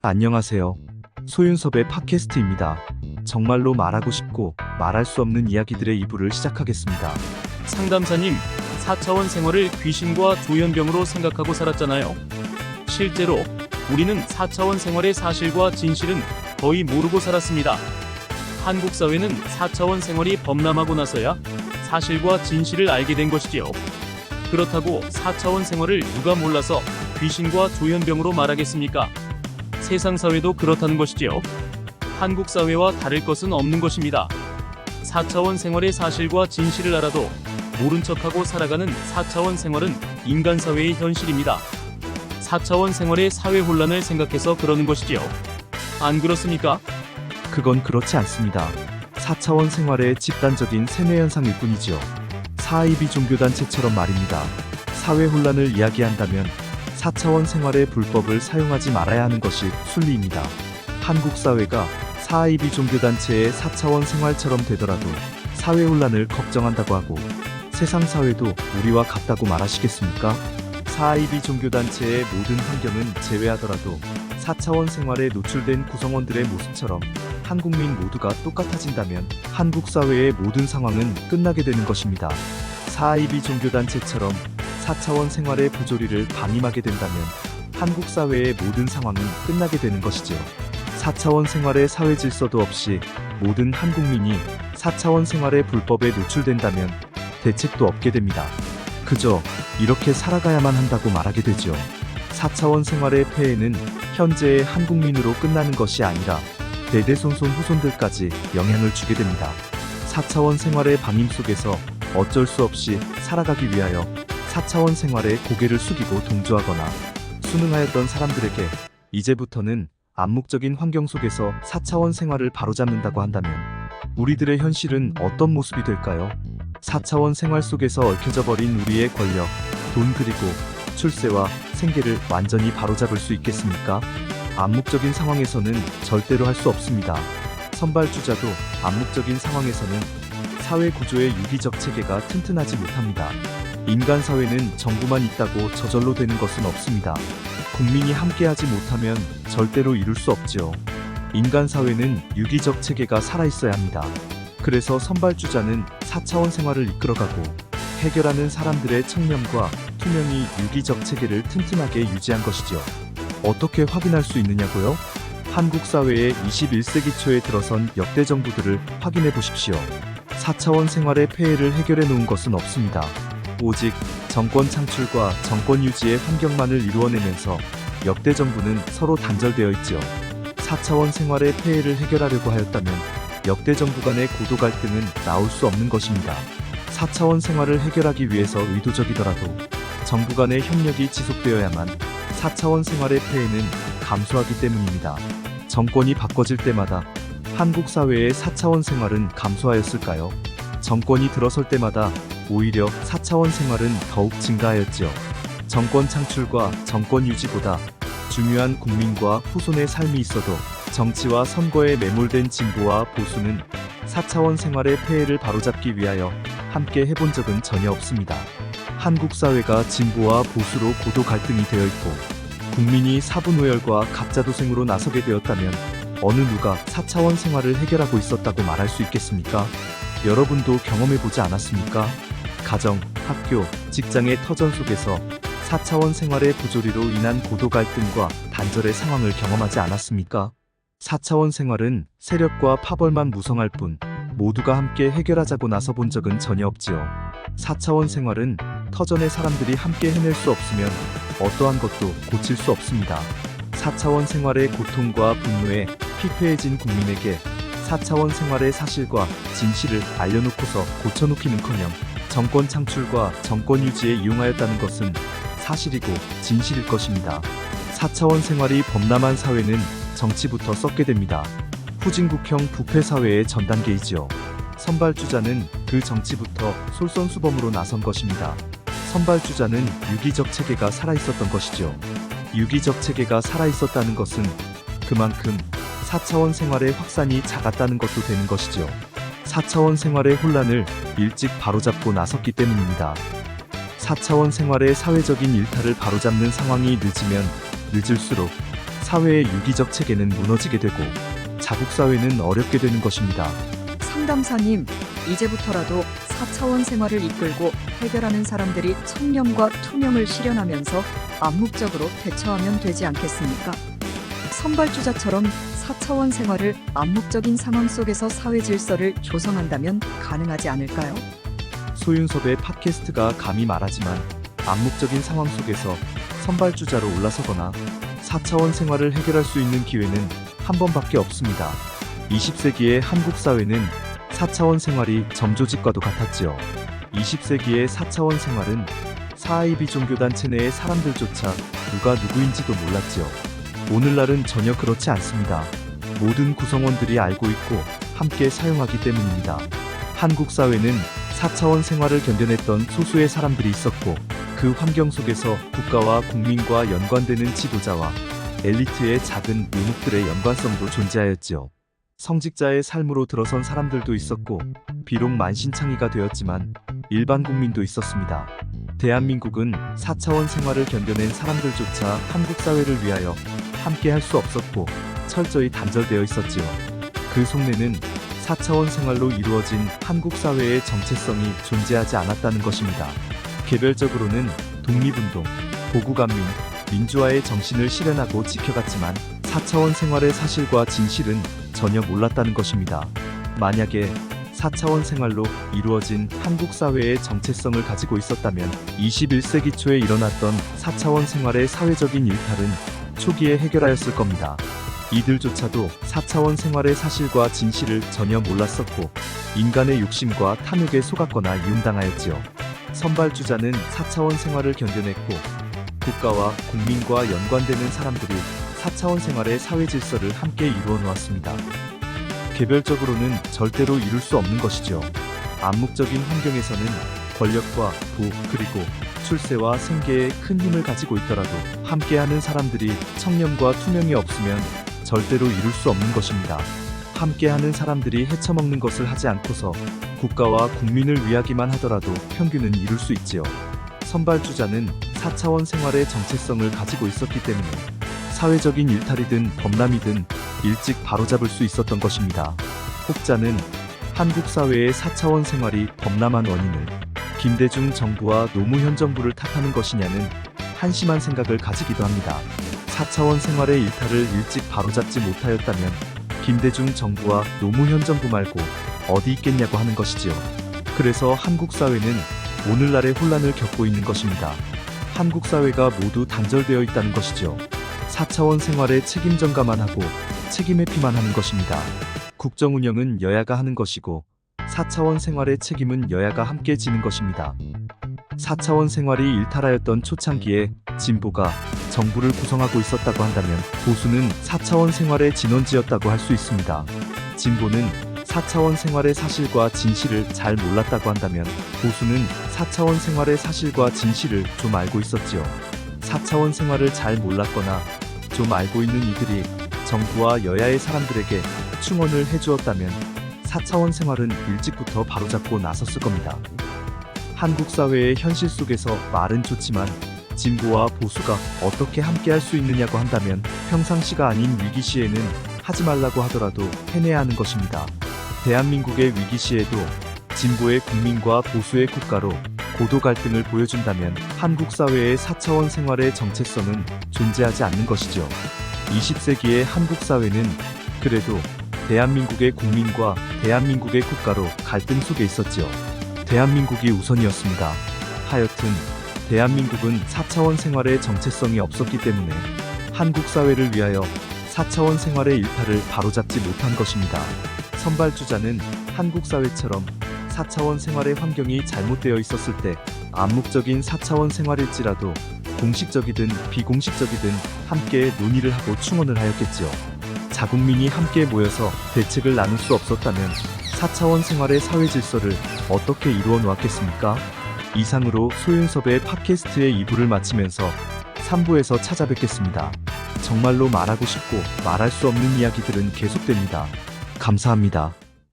안녕하세요. 소윤섭의 팟캐스트입니다. 정말로 말하고 싶고 말할 수 없는 이야기들의 2부를 시작하겠습니다. 상담사님, 4차원 생활을 귀신과 조현병으로 생각하고 살았잖아요. 실제로 우리는 4차원 생활의 사실과 진실은 거의 모르고 살았습니다. 한국 사회는 4차원 생활이 범람하고 나서야 사실과 진실을 알게 된 것이지요. 그렇다고 4차원 생활을 누가 몰라서 귀신과 조현병으로 말하겠습니까? 세상 사회도 그렇다는 것이지요. 한국 사회와 다를 것은 없는 것입니다. 4차원 생활의 사실과 진실을 알아도 모른 척하고 살아가는 4차원 생활은 인간 사회의 현실입니다. 4차원 생활의 사회 혼란을 생각해서 그러는 것이지요. 안 그렇습니까? 그건 그렇지 않습니다. 4차원 생활의 집단적인 세뇌 현상일 뿐이지요. 사이비 종교단체처럼 말입니다. 사회 혼란을 이야기한다면 4차원 생활의 불법을 사용하지 말아야 하는 것이 순리입니다. 한국 사회가 사이비 종교단체의 4차원 생활처럼 되더라도 사회 혼란을 걱정한다고 하고 세상 사회도 우리와 같다고 말하시겠습니까? 사이비 종교단체의 모든 환경은 제외하더라도 4차원 생활에 노출된 구성원들의 모습처럼 한국민 모두가 똑같아진다면 한국 사회의 모든 상황은 끝나게 되는 것입니다. 사이비 종교단체처럼 4차원 생활의 부조리를 방임하게 된다면 한국 사회의 모든 상황은 끝나게 되는 것이죠. 4차원 생활의 사회 질서도 없이 모든 한국민이 4차원 생활의 불법에 노출된다면 대책도 없게 됩니다. 그저 이렇게 살아가야만 한다고 말하게 되죠. 4차원 생활의 폐해는 현재의 한국민으로 끝나는 것이 아니라 대대손손 후손들까지 영향을 주게 됩니다. 4차원 생활의 방임 속에서 어쩔 수 없이 살아가기 위하여 4차원 생활에 고개를 숙이고 동조하거나 순응하였던 사람들에게 이제부터는 암묵적인 환경 속에서 4차원 생활을 바로잡는다고 한다면 우리들의 현실은 어떤 모습이 될까요? 4차원 생활 속에서 얽혀져 버린 우리의 권력, 돈 그리고 출세와 생계를 완전히 바로잡을 수 있겠습니까? 암묵적인 상황에서는 절대로 할 수 없습니다. 선발주자도 암묵적인 상황에서는 사회 구조의 유기적 체계가 튼튼하지 못합니다. 인간 사회는 정부만 있다고 저절로 되는 것은 없습니다. 국민이 함께하지 못하면 절대로 이룰 수 없죠. 인간 사회는 유기적 체계가 살아있어야 합니다. 그래서 선발주자는 4차원 생활을 이끌어가고 해결하는 사람들의 청렴과 투명이 유기적 체계를 튼튼하게 유지한 것이죠. 어떻게 확인할 수 있느냐고요? 한국 사회의 21세기 초에 들어선 역대 정부들을 확인해 보십시오. 4차원 생활의 폐해를 해결해 놓은 것은 없습니다. 오직 정권 창출과 정권 유지의 환경만을 이루어내면서 역대 정부는 서로 단절되어 있지요. 4차원 생활의 폐해를 해결하려고 하였다면 역대 정부 간의 고도 갈등은 나올 수 없는 것입니다. 4차원 생활을 해결하기 위해서 의도적이더라도 정부 간의 협력이 지속되어야만 4차원 생활의 폐해는 감소하기 때문입니다. 정권이 바꿔질 때마다 한국 사회의 4차원 생활은 감소하였을까요? 정권이 들어설 때마다 오히려 4차원 생활은 더욱 증가하였지요. 정권 창출과 정권 유지보다 중요한 국민과 후손의 삶이 있어도 정치와 선거에 매몰된 진보와 보수는 4차원 생활의 폐해를 바로잡기 위하여 함께 해본 적은 전혀 없습니다. 한국 사회가 진보와 보수로 고도 갈등이 되어 있고 국민이 사분오열과 갑자도생으로 나서게 되었다면 어느 누가 4차원 생활을 해결하고 있었다고 말할 수 있겠습니까? 여러분도 경험해보지 않았습니까? 가정, 학교, 직장의 터전 속에서 4차원 생활의 부조리로 인한 고도 갈등과 단절의 상황을 경험하지 않았습니까? 4차원 생활은 세력과 파벌만 무성할 뿐 모두가 함께 해결하자고 나서본 적은 전혀 없지요. 4차원 생활은 터전의 사람들이 함께 해낼 수 없으면 어떠한 것도 고칠 수 없습니다. 4차원 생활의 고통과 분노에 피폐해진 국민에게 4차원 생활의 사실과 진실을 알려놓고서 고쳐놓기는커녕 정권 창출과 정권 유지에 이용하였다는 것은 사실이고 진실일 것입니다. 4차원 생활이 범람한 사회는 정치부터 썩게 됩니다. 후진국형 부패사회의 전 단계이지요. 선발주자는 그 정치부터 솔선수범으로 나선 것입니다. 선발주자는 유기적 체계가 살아있었던 것이죠. 유기적 체계가 살아있었다는 것은 그만큼 4차원 생활의 확산이 작았다는 것도 되는 것이죠. 4차원 생활의 혼란을 일찍 바로잡고 나섰기 때문입니다. 4차원 생활의 사회적인 일탈을 바로잡는 상황이 늦으면 늦을수록 사회의 유기적 체계는 무너지게 되고 자국사회는 어렵게 되는 것입니다. 상담사님, 이제부터라도 4차원 생활을 이끌고 해결하는 사람들이 청렴과 투명을 실현하면서 암묵적으로 대처하면 되지 않겠습니까? 선발주자처럼 4차원 생활을 암묵적인 상황 속에서 사회 질서를 조성한다면 가능하지 않을까요? 소윤섭의 팟캐스트가 감히 말하지만 암묵적인 상황 속에서 선발주자로 올라서거나 4차원 생활을 해결할 수 있는 기회는 한 번밖에 없습니다. 20세기의 한국 사회는 4차원 생활이 점조직과도 같았지요. 20세기의 4차원 생활은 4IB 종교단체 내의 사람들조차 누가 누구인지도 몰랐지요. 오늘날은 전혀 그렇지 않습니다. 모든 구성원들이 알고 있고 함께 사용하기 때문입니다. 한국 사회는 4차원 생활을 견뎌냈던 소수의 사람들이 있었고 그 환경 속에서 국가와 국민과 연관되는 지도자와 엘리트의 작은 요목들의 연관성도 존재하였지요. 성직자의 삶으로 들어선 사람들도 있었고 비록 만신창이가 되었지만 일반 국민도 있었습니다. 대한민국은 4차원 생활을 견뎌낸 사람들조차 한국 사회를 위하여 함께 할 수 없었고 철저히 단절되어 있었지요. 그 속내는 4차원 생활로 이루어진 한국 사회의 정체성이 존재하지 않았다는 것입니다. 개별적으로는 독립운동, 보국안민, 민주화의 정신을 실현하고 지켜갔지만 4차원 생활의 사실과 진실은 전혀 몰랐다는 것입니다. 만약에 4차원 생활로 이루어진 한국 사회의 정체성을 가지고 있었다면 21세기 초에 일어났던 4차원 생활의 사회적인 일탈은 초기에 해결하였을 겁니다. 이들조차도 4차원 생활의 사실과 진실을 전혀 몰랐었고 인간의 욕심과 탐욕에 속았거나 이용당하였지요. 선발주자는 4차원 생활을 견뎌냈고 국가와 국민과 연관되는 사람들이 4차원 생활의 사회 질서를 함께 이루어 놓았습니다. 개별적으로는 절대로 이룰 수 없는 것이죠. 암묵적인 환경에서는 권력과 부 그리고 출세와 생계에 큰 힘을 가지고 있더라도 함께하는 사람들이 청렴과 투명이 없으면 절대로 이룰 수 없는 것입니다. 함께하는 사람들이 헤쳐먹는 것을 하지 않고서 국가와 국민을 위하기만 하더라도 평균은 이룰 수 있지요. 선발주자는 4차원 생활의 정체성을 가지고 있었기 때문에 사회적인 일탈이든 범람이든 일찍 바로잡을 수 있었던 것입니다. 혹자는 한국 사회의 4차원 생활이 범람한 원인을 김대중 정부와 노무현 정부를 탓하는 것이냐는 한심한 생각을 가지기도 합니다. 4차원 생활의 일탈을 일찍 바로잡지 못하였다면 김대중 정부와 노무현 정부 말고 어디 있겠냐고 하는 것이지요. 그래서 한국 사회는 오늘날의 혼란을 겪고 있는 것입니다. 한국 사회가 모두 단절되어 있다는 것이죠. 4차원 생활에 책임 전가만 하고 책임 회피만 하는 것입니다. 국정 운영은 여야가 하는 것이고 4차원 생활의 책임은 여야가 함께 지는 것입니다. 4차원 생활이 일탈하였던 초창기에 진보가 정부를 구성하고 있었다고 한다면 보수는 4차원 생활의 진원지였다고 할 수 있습니다. 진보는 4차원 생활의 사실과 진실을 잘 몰랐다고 한다면 보수는 4차원 생활의 사실과 진실을 좀 알고 있었지요. 4차원 생활을 잘 몰랐거나 좀 알고 있는 이들이 정부와 여야의 사람들에게 충원을 해주었다면 4차원 생활은 일찍부터 바로잡고 나섰을 겁니다. 한국 사회의 현실 속에서 말은 좋지만 진보와 보수가 어떻게 함께 할 수 있느냐고 한다면 평상시가 아닌 위기시에는 하지 말라고 하더라도 해내야 하는 것입니다. 대한민국의 위기시에도 진보의 국민과 보수의 국가로 고도 갈등을 보여준다면 한국 사회의 4차원 생활의 정체성은 존재하지 않는 것이죠. 20세기의 한국 사회는 그래도 대한민국의 국민과 대한민국의 국가로 갈등 속에 있었지요. 대한민국이 우선이었습니다. 하여튼 대한민국은 4차원 생활의 정체성이 없었기 때문에 한국 사회를 위하여 4차원 생활의 일탈을 바로잡지 못한 것입니다. 선발주자는 한국 사회처럼 4차원 생활의 환경이 잘못되어 있었을 때 암묵적인 4차원 생활일지라도 공식적이든 비공식적이든 함께 논의를 하고 충원을 하였겠지요. 자국민이 함께 모여서 대책을 나눌 수 없었다면 4차원 생활의 사회 질서를 어떻게 이루어 놓았겠습니까? 이상으로 소윤섭의 팟캐스트의 2부를 마치면서 3부에서 찾아뵙겠습니다. 정말로 말하고 싶고 말할 수 없는 이야기들은 계속됩니다. 감사합니다.